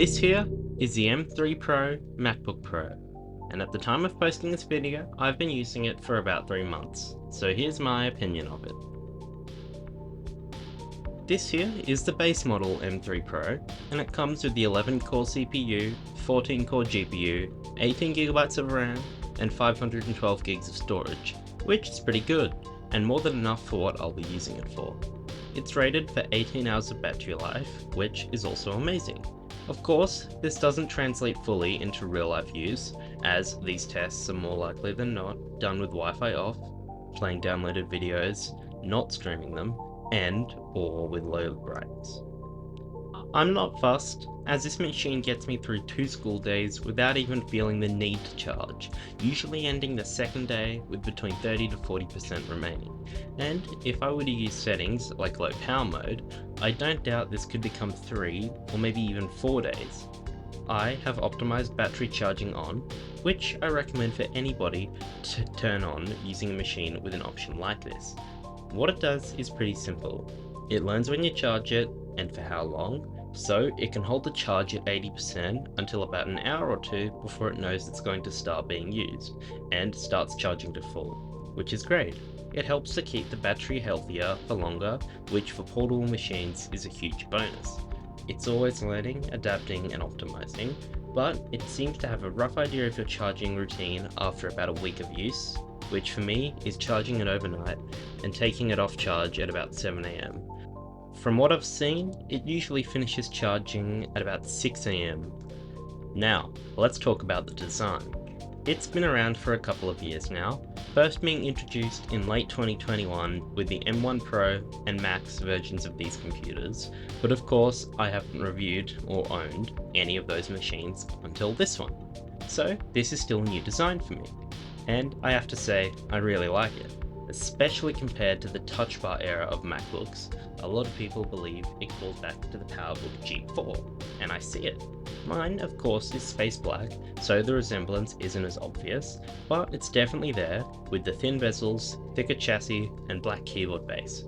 This here is the M3 Pro MacBook Pro, and at the time of posting this video, I've been using it for about 3 months, so here's my opinion of it. This here is the base model M3 Pro, and it comes with the 11-core CPU, 14-core GPU, 18GB of RAM, and 512 gigs of storage, which is pretty good, and more than enough for what I'll be using it for. It's rated for 18 hours of battery life, which is also amazing. Of course, this doesn't translate fully into real-life use, as these tests are more likely than not done with Wi-Fi off, playing downloaded videos, not streaming them, or with low brightness. I'm not fussed, as this machine gets me through 2 school days without even feeling the need to charge, usually ending the second day with between 30 to 40% remaining. And if I were to use settings like low power mode, I don't doubt this could become 3 or maybe even 4 days. I have optimized battery charging on, which I recommend for anybody to turn on using a machine with an option like this. What it does is pretty simple. It learns when you charge it and for how long, so it can hold the charge at 80% until about an hour or 2 before it knows it's going to start being used, and starts charging to full, which is great. It helps to keep the battery healthier for longer, which for portable machines is a huge bonus. It's always learning, adapting and optimizing, but it seems to have a rough idea of your charging routine after about a week of use, which for me is charging it overnight and taking it off charge at about 7 AM. From what I've seen, it usually finishes charging at about 6 AM. Now, let's talk about the design. It's been around for a couple of years now, first being introduced in late 2021 with the M1 Pro and Max versions of these computers, but of course I haven't reviewed or owned any of those machines until this one. So this is still a new design for me, and I have to say I really like it. Especially compared to the touch bar era of MacBooks, a lot of people believe it calls back to the PowerBook G4, and I see it. Mine, of course, is space black, so the resemblance isn't as obvious, but it's definitely there with the thin bezels, thicker chassis, and black keyboard base.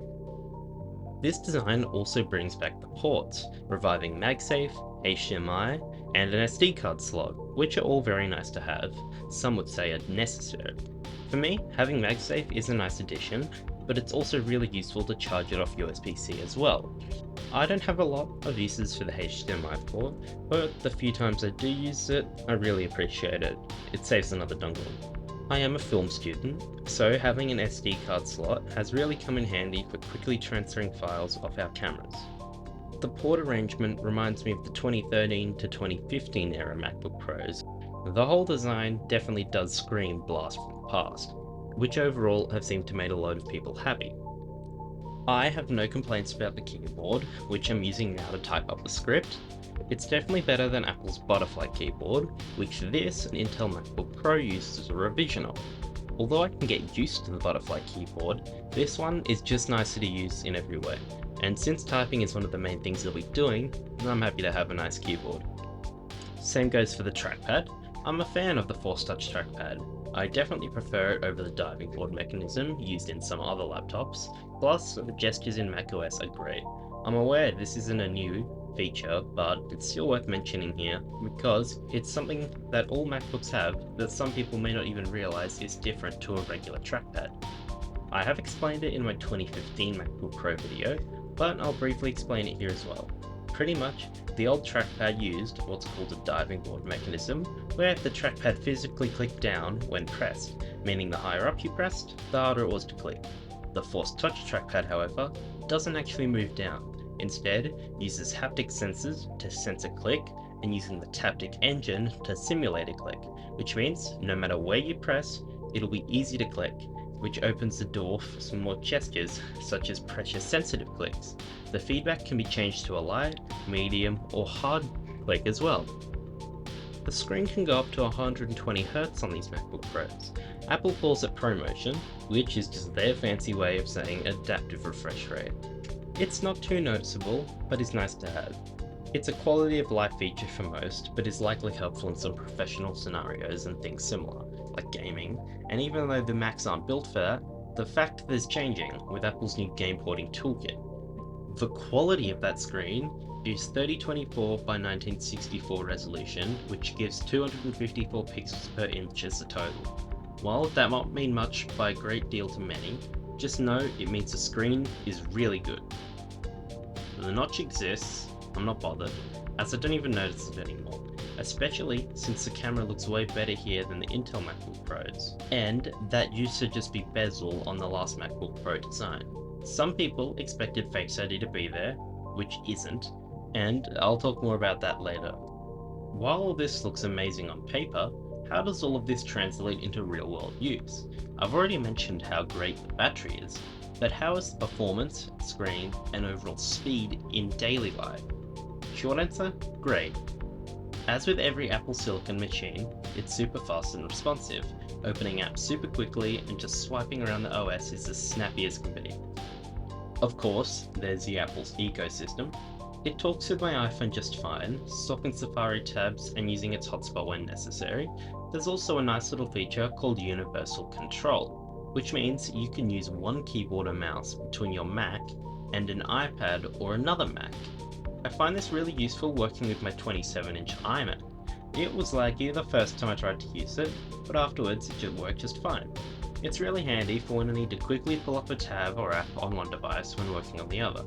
This design also brings back the ports, reviving MagSafe, HDMI, and an SD card slot, which are all very nice to have. Some would say are necessary. For me, having MagSafe is a nice addition, but it's also really useful to charge it off USB-C as well. I don't have a lot of uses for the HDMI port, but the few times I do use it, I really appreciate it. It saves another dongle. I am a film student, so having an SD card slot has really come in handy for quickly transferring files off our cameras. The port arrangement reminds me of the 2013 to 2015 era MacBook Pros. The whole design definitely does scream blast from the past, which overall have seemed to make a lot of people happy. I have no complaints about the keyboard, which I'm using now to type up the script. It's definitely better than Apple's butterfly keyboard, which this and Intel MacBook Pro uses a revision of. Although I can get used to the butterfly keyboard, this one is just nicer to use in every way. And since typing is one of the main things I'll be doing, I'm happy to have a nice keyboard. Same goes for the trackpad. I'm a fan of the Force Touch trackpad. I definitely prefer it over the diving board mechanism used in some other laptops, plus the gestures in macOS are great. I'm aware this isn't a new feature, but it's still worth mentioning here because it's something that all MacBooks have that some people may not even realize is different to a regular trackpad. I have explained it in my 2015 MacBook Pro video, but I'll briefly explain it here as well. Pretty much, the old trackpad used what's called a diving board mechanism, where the trackpad physically clicked down when pressed, meaning the higher up you pressed, the harder it was to click. The Force Touch trackpad, however, doesn't actually move down. Instead, uses haptic sensors to sense a click, and using the Taptic engine to simulate a click, which means no matter where you press, it'll be easy to click, which opens the door for some more gestures, such as pressure-sensitive clicks. The feedback can be changed to a light, medium, or hard click as well. The screen can go up to 120 Hz on these MacBook Pros. Apple calls it ProMotion, which is just their fancy way of saying adaptive refresh rate. It's not too noticeable, but is nice to have. It's a quality of life feature for most, but is likely helpful in some professional scenarios and things similar, like gaming, and even though the Macs aren't built for that, the fact that is changing with Apple's new game porting toolkit. The quality of that screen is 3024 by 1964 resolution, which gives 254 pixels per inch as a total. While that might mean much by a great deal to many, just know it means the screen is really good. The notch exists, I'm not bothered, as I don't even notice it anymore, especially since the camera looks way better here than the Intel MacBook Pros, and that used to just be bezel on the last MacBook Pro design. Some people expected Face ID to be there, which isn't, and I'll talk more about that later. While all this looks amazing on paper, how does all of this translate into real-world use? I've already mentioned how great the battery is, but how is the performance, screen, and overall speed in daily life? Short answer, great. As with every Apple Silicon machine, it's super fast and responsive, opening apps super quickly and just swiping around the OS is as snappy as can be. Of course, there's the Apple's ecosystem. It talks with my iPhone just fine, stopping Safari tabs and using its hotspot when necessary. There's also a nice little feature called Universal Control, which means you can use one keyboard or mouse between your Mac and an iPad or another Mac. I find this really useful working with my 27-inch iMac. It was laggy the first time I tried to use it, but afterwards it worked just fine. It's really handy for when I need to quickly pull up a tab or app on one device when working on the other.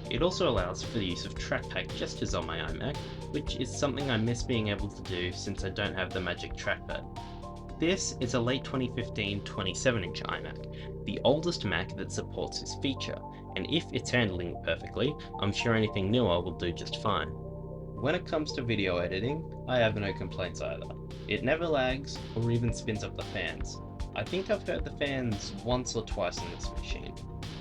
It also allows for the use of trackpad gestures on my iMac, which is something I miss being able to do since I don't have the magic trackpad. This is a late 2015 27-inch iMac, the oldest Mac that supports this feature, and if it's handling it perfectly, I'm sure anything newer will do just fine. When it comes to video editing, I have no complaints either. It never lags or even spins up the fans. I think I've heard the fans once or twice on this machine.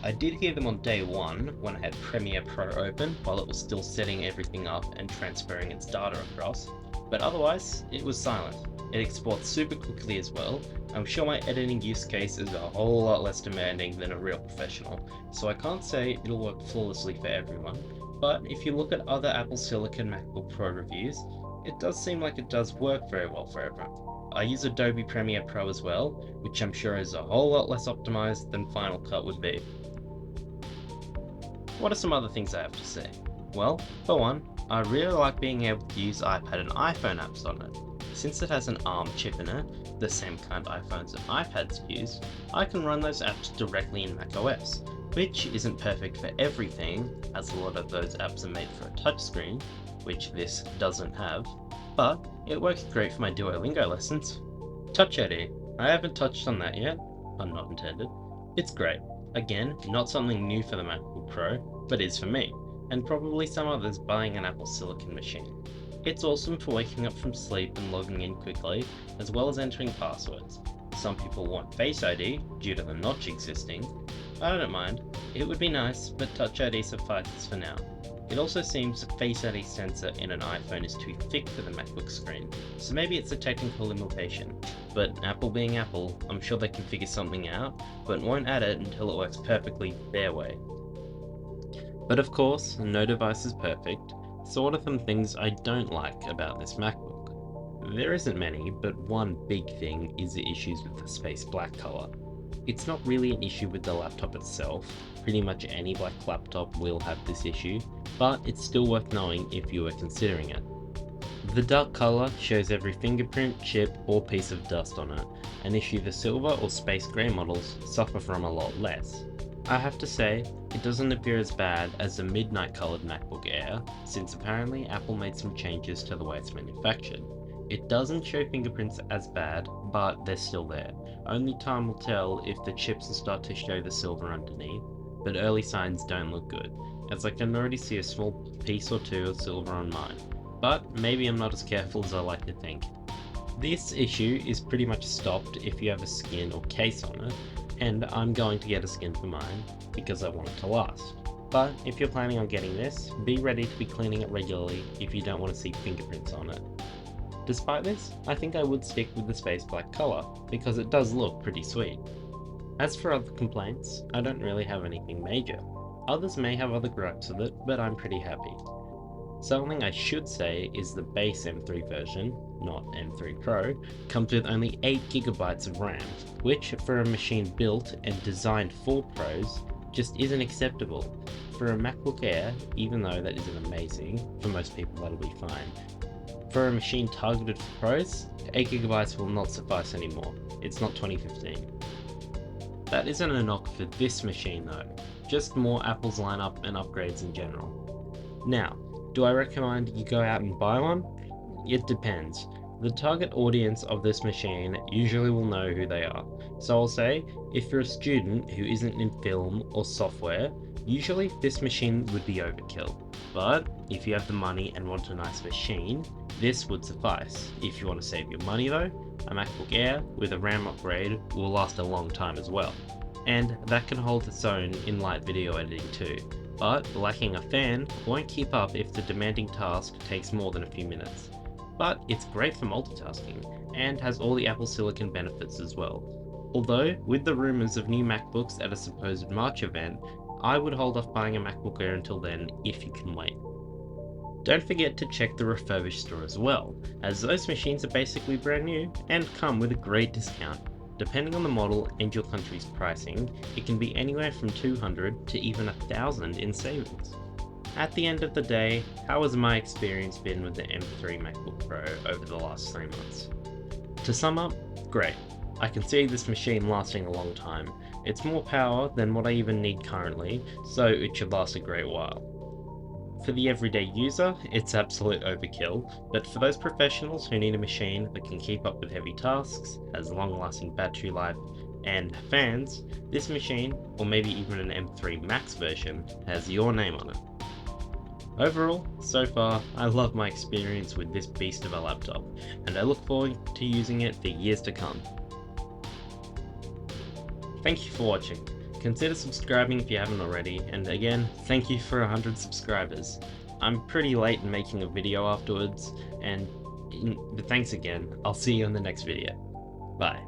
I did hear them on day one when I had Premiere Pro open while it was still setting everything up and transferring its data across, but otherwise it was silent. It exports super quickly as well. I'm sure my editing use case is a whole lot less demanding than a real professional, so I can't say it'll work flawlessly for everyone, but if you look at other Apple Silicon MacBook Pro reviews, it does seem like it does work very well for everyone. I use Adobe Premiere Pro as well, which I'm sure is a whole lot less optimized than Final Cut would be. What are some other things I have to say? Well, for one, I really like being able to use iPad and iPhone apps on it. Since it has an ARM chip in it, the same kind iPhones and iPads use, I can run those apps directly in macOS, which isn't perfect for everything, as a lot of those apps are made for a touchscreen, which this doesn't have, but it works great for my Duolingo lessons. Touch ID, I haven't touched on that yet, pun not intended. It's great. Again, not something new for the MacBook Pro, but is for me, and probably some others buying an Apple Silicon machine. It's awesome for waking up from sleep and logging in quickly, as well as entering passwords. Some people want Face ID due to the notch existing. I don't mind, it would be nice, but Touch ID suffices for now. It also seems the Face ID sensor in an iPhone is too thick for the MacBook screen, so maybe it's a technical limitation. But Apple being Apple, I'm sure they can figure something out, but won't add it until it works perfectly their way. But of course, no device is perfect, so what are some things I don't like about this MacBook? There isn't many, but one big thing is the issues with the space black color. It's not really an issue with the laptop itself, pretty much any black laptop will have this issue, but it's still worth knowing if you are considering it. The dark color shows every fingerprint, chip, or piece of dust on it, an issue the silver or space grey models suffer from a lot less. I have to say, it doesn't appear as bad as the midnight coloured MacBook Air, since apparently Apple made some changes to the way it's manufactured. It doesn't show fingerprints as bad, but they're still there. Only time will tell if the chips will start to show the silver underneath, but early signs don't look good, as I can already see a small piece or two of silver on mine. But maybe I'm not as careful as I like to think. This issue is pretty much stopped if you have a skin or case on it, and I'm going to get a skin for mine because I want it to last. But if you're planning on getting this, be ready to be cleaning it regularly if you don't want to see fingerprints on it. Despite this, I think I would stick with the space black colour, because it does look pretty sweet. As for other complaints, I don't really have anything major. Others may have other gripes with it, but I'm pretty happy. Something I should say is the base M3 version, not M3 Pro, comes with only 8GB of RAM, which for a machine built and designed for pros just isn't acceptable. For a MacBook Air, even though that isn't amazing, for most people that'll be fine. For a machine targeted for pros, 8GB will not suffice anymore. It's not 2015. That isn't a knock for this machine though, just more Apple's lineup and upgrades in general. Now, do I recommend you go out and buy one? It depends. The target audience of this machine usually will know who they are. So I'll say, if you're a student who isn't in film or software, usually this machine would be overkill. But if you have the money and want a nice machine, this would suffice. If you want to save your money though, a MacBook Air with a RAM upgrade will last a long time as well. And that can hold its own in light video editing too. But lacking a fan won't keep up if the demanding task takes more than a few minutes. But it's great for multitasking, and has all the Apple Silicon benefits as well. Although, with the rumours of new MacBooks at a supposed March event, I would hold off buying a MacBook Air until then if you can wait. Don't forget to check the refurbished store as well, as those machines are basically brand new and come with a great discount. Depending on the model and your country's pricing, it can be anywhere from $200 to even $1,000 in savings. At the end of the day, how has my experience been with the M3 MacBook Pro over the last 3 months? To sum up, great. I can see this machine lasting a long time. It's more power than what I even need currently, so it should last a great while. For the everyday user, it's absolute overkill, but for those professionals who need a machine that can keep up with heavy tasks, has long-lasting battery life, and fans, this machine, or maybe even an M3 Max version, has your name on it. Overall, so far, I love my experience with this beast of a laptop, and I look forward to using it for years to come. Thank you for watching. Consider subscribing if you haven't already, and again, thank you for 100 subscribers. I'm pretty late in making a video afterwards, but thanks again. I'll see you in the next video. Bye.